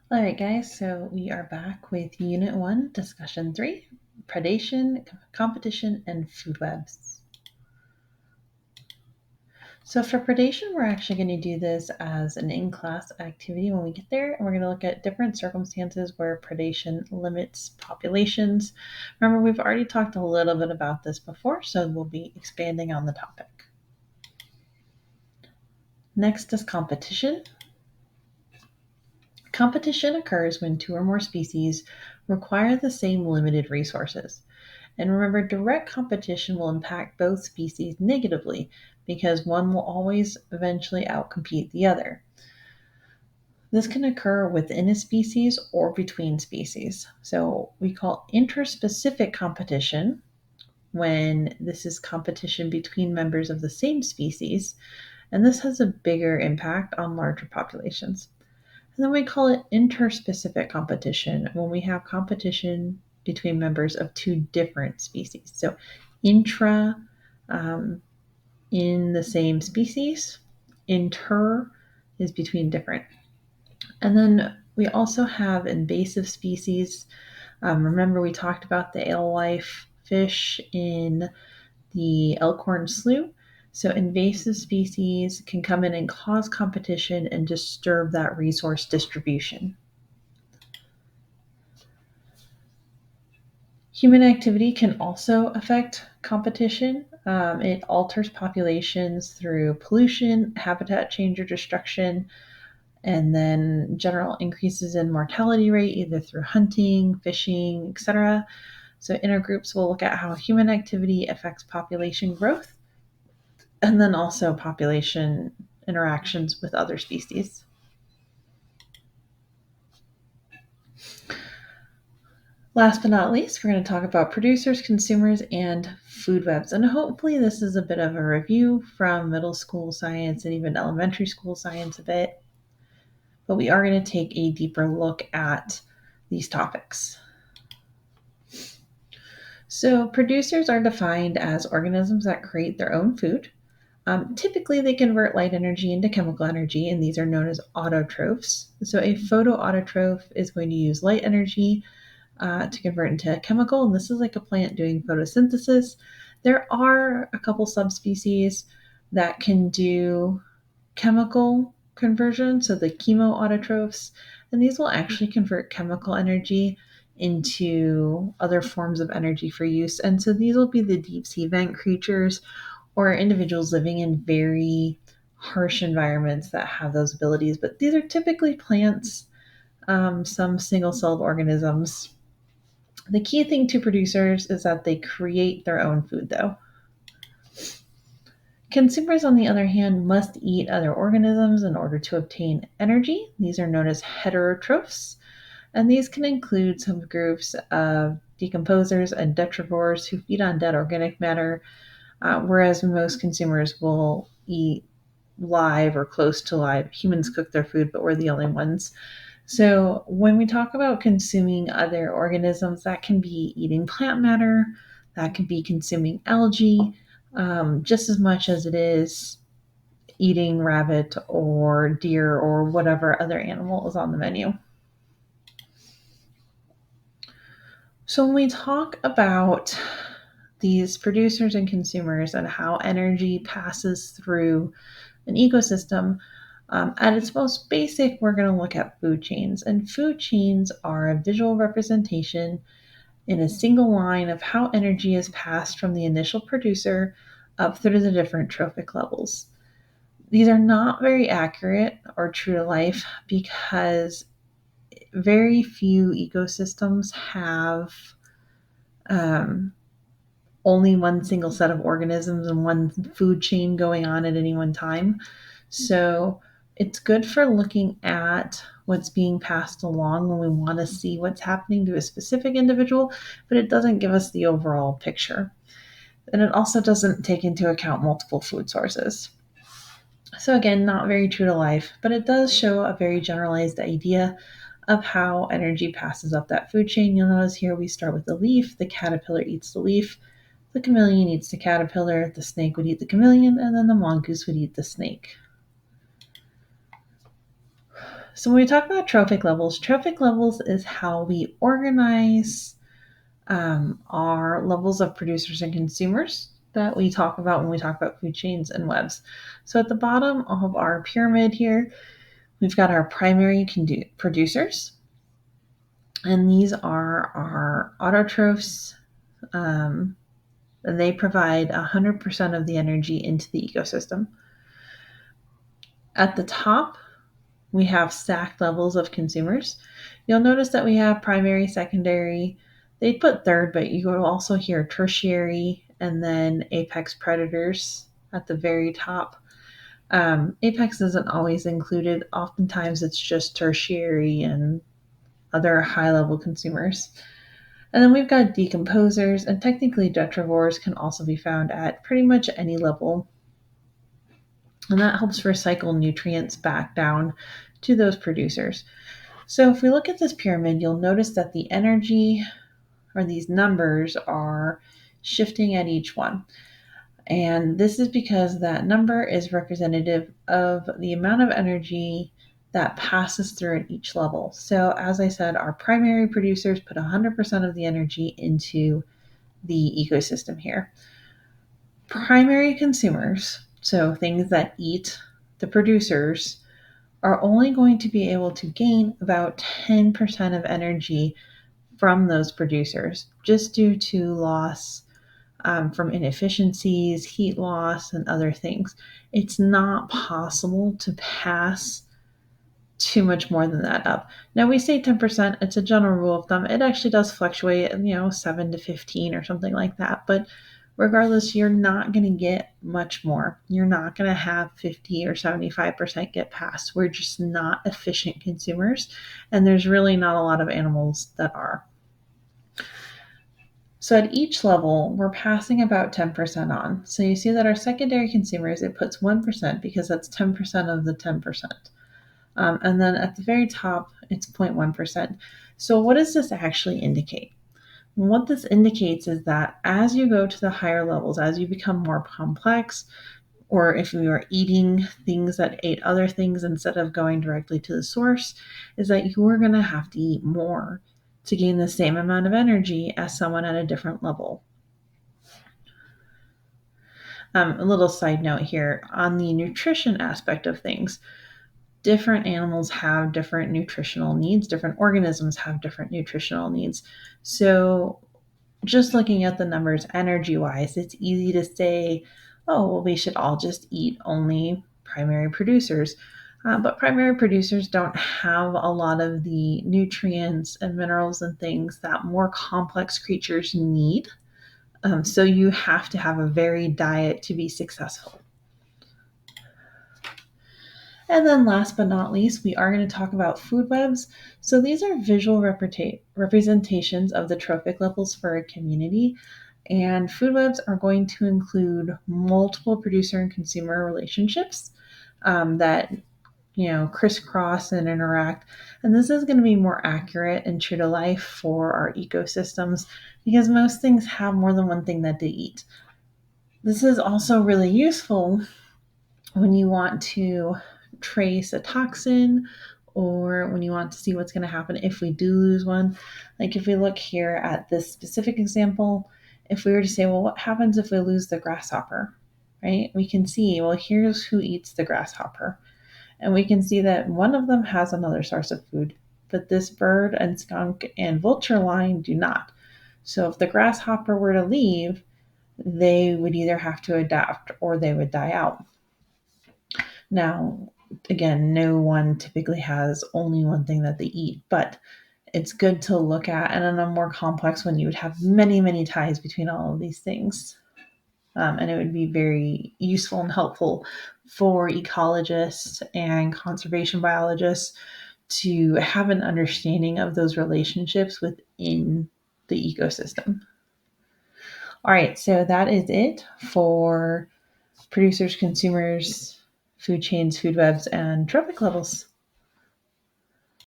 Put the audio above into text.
All right, guys, so we are back with Unit 1, Discussion 3, Predation, Competition, and Food Webs. So for predation, we're actually going to do this as an in-class activity when we get there, and we're going to look at different circumstances where predation limits populations. Remember, we've already talked a little bit about this before, so we'll be expanding on the topic. Next is competition. Competition occurs when two or more species require the same limited resources. And remember, direct competition will impact both species negatively because one will always eventually outcompete the other. This can occur within a species or between species. So we call interspecific competition when this is competition between members of the same species, and this has a bigger impact on larger populations. And then we call it interspecific competition when we have competition between members of two different species. So intra in the same species, inter is between different. And then we also have invasive species. Remember, we talked about the alewife fish in the elkhorn slough. So invasive species can come in and cause competition and disturb that resource distribution. Human activity can also affect competition. It alters populations through pollution, habitat change or destruction, and then general increases in mortality rate, either through hunting, fishing, etc. So intergroups will look at how human activity affects population growth and then also population interactions with other species. Last but not least, we're going to talk about producers, consumers, and food webs. And hopefully this is a bit of a review from middle school science and even elementary school science a bit. But we are going to take a deeper look at these topics. So producers are defined as organisms that create their own food. Typically, they convert light energy into chemical energy, and these are known as autotrophs. So a photoautotroph is going to use light energy to convert into a chemical, and this is like a plant doing photosynthesis. There are a couple subspecies that can do chemical conversion, so the chemoautotrophs, and these will actually convert chemical energy into other forms of energy for use. And so these will be the deep sea vent creatures or individuals living in very harsh environments that have those abilities. But these are typically plants, some single-celled organisms. The key thing to producers is that they create their own food, though. Consumers, on the other hand, must eat other organisms in order to obtain energy. These are known as heterotrophs, and these can include some groups of decomposers and detrivores who feed on dead organic matter, whereas most consumers will eat live or close to live. Humans cook their food, but we're the only ones. So when we talk about consuming other organisms, that can be eating plant matter, that can be consuming algae, just as much as it is eating rabbit or deer or whatever other animal is on the menu. So when we talk about these producers and consumers and how energy passes through an ecosystem, at its most basic, we're going to look at food chains. And food chains are a visual representation in a single line of how energy is passed from the initial producer up through the different trophic levels. These are not very accurate or true to life because very few ecosystems have only one single set of organisms and one food chain going on at any one time. So it's good for looking at what's being passed along when we want to see what's happening to a specific individual, but it doesn't give us the overall picture. And it also doesn't take into account multiple food sources. So again, not very true to life, but it does show a very generalized idea of how energy passes up that food chain. You'll notice here we start with the leaf, the caterpillar eats the leaf, the chameleon eats the caterpillar, the snake would eat the chameleon, and then the mongoose would eat the snake. So when we talk about trophic levels is how we organize our levels of producers and consumers that we talk about when we talk about food chains and webs. So at the bottom of our pyramid here, we've got our primary producers, and these are our autotrophs, and they provide 100% of the energy into the ecosystem. At the top, we have stacked levels of consumers. You'll notice that we have primary, secondary. They put third, but you will also hear tertiary and then apex predators at the very top. Apex isn't always included. Oftentimes it's just tertiary and other high level consumers. And then we've got decomposers, and technically detrivores can also be found at pretty much any level. And that helps recycle nutrients back down to those producers. So if we look at this pyramid, you'll notice that the energy or these numbers are shifting at each one. And this is because that number is representative of the amount of energy that passes through at each level. So as I said, our primary producers put 100% of the energy into the ecosystem here. Primary consumers, so things that eat the producers, are only going to be able to gain about 10% of energy from those producers just due to loss from inefficiencies, heat loss, and other things. It's not possible to pass too much more than that up. Now we say 10%, it's a general rule of thumb. It actually does fluctuate, 7 to 15 or something like that. But regardless, you're not going to get much more. You're not going to have 50 or 75% get passed. We're just not efficient consumers, and there's really not a lot of animals that are. So at each level, we're passing about 10% on. So you see that our secondary consumers, it puts 1% because that's 10% of the 10%. And then at the very top, it's 0.1%. So what does this actually indicate? What this indicates is that as you go to the higher levels, as you become more complex, or if you are eating things that ate other things instead of going directly to the source, is that you are going to have to eat more to gain the same amount of energy as someone at a different level. A little side note here on the nutrition aspect of things. Different animals have different nutritional needs. Different organisms have different nutritional needs. So just looking at the numbers energy-wise, it's easy to say, oh, well, we should all just eat only primary producers. But primary producers don't have a lot of the nutrients and minerals and things that more complex creatures need. So you have to have a varied diet to be successful. And then last but not least, we are going to talk about food webs. So these are visual representations of the trophic levels for a community. And food webs are going to include multiple producer and consumer relationships that crisscross and interact. And this is going to be more accurate and true to life for our ecosystems because most things have more than one thing that they eat. This is also really useful when you want to trace a toxin or when you want to see what's going to happen if we do lose one. Like if we look here at this specific example, if we were to say, well, what happens if we lose the grasshopper, right? We can see, well, here's who eats the grasshopper. And we can see that one of them has another source of food, but this bird and skunk and vulture line do not. So if the grasshopper were to leave, they would either have to adapt or they would die out. Now, again, no one typically has only one thing that they eat, but it's good to look at. And in a more complex one, you would have many, many ties between all of these things. And it would be very useful and helpful for ecologists and conservation biologists to have an understanding of those relationships within the ecosystem. All right, so that is it for producers, consumers, food chains, food webs, and trophic levels.